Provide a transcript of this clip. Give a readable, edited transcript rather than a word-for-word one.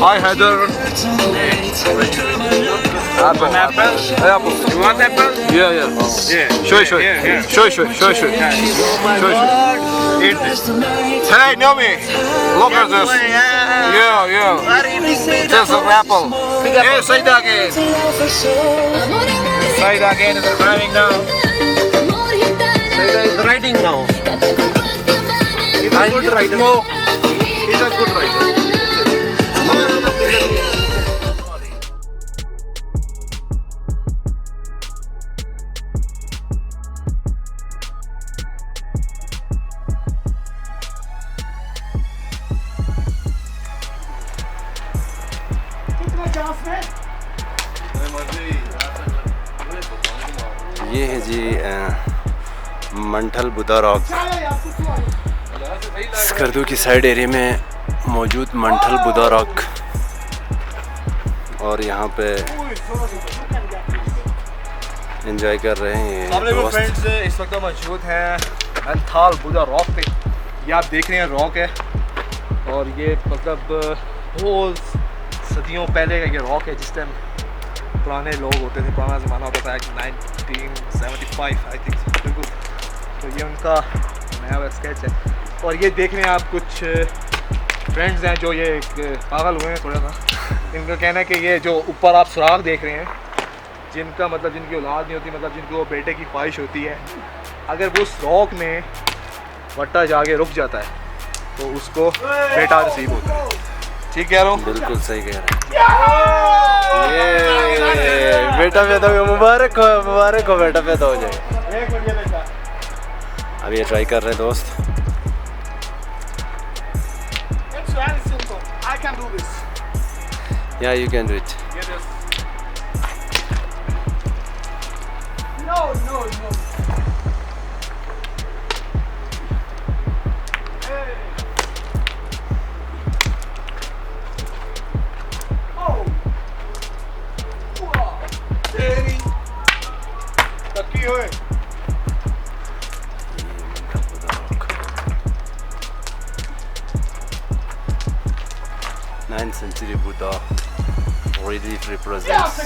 Hi Heather. Apple. Apple. You want apple? Yeah. Yeah. Show. Yeah. Show. Eat this. Hey, Naomi, look at this. Yeah. This is an apple. Hey, say that again. Say it again. It's driving now. It's riding now. He's a good rider. He's a good rider. ये है जी मंठल Buddha rock. Skardu की side area में मौजूद मंठल Buddha rock, और यहाँ पे enjoy कर रहे हैं ये दोस्त। फ्रेंड्स, इस वक्त मौजूद हैं मंठल बुद्धा रॉक पे। ये आप देख रहे हैं रॉक है, और ये मतलब बहुत सदियों पहले का ये रॉक है। जिस टाइम पुराने लोग होते थे, पुराना ज़माना होता था 1975 आई थिंक, बिल्कुल। तो ये उनका नया हुआ स्केच है। और ये देख रहे हैं आप, कुछ फ्रेंड्स हैं जो ये पागल हुए हैं थोड़ा सा। इनका कहना है कि ये जो ऊपर आप सुराख देख रहे हैं, जिनका मतलब जिनकी औलाद नहीं होती, मतलब जिनको बेटे की ख्वाहिश होती है, अगर वो उस रॉक में वट्टा जाके रुक जाता है तो उसको बेटा नसीब होता है। ठीक कह रहा हूँ? बिल्कुल सही कह रहे हैं। ये बेटा पैदा हो, मुबारक हो बेटा पैदा हो जाए। अब ये ट्राई कर रहे हैं दोस्त। Yeah, you can do it. No. Hey. Oh. Wow. Daddy. Taki hoye. 9th century Buddha really represents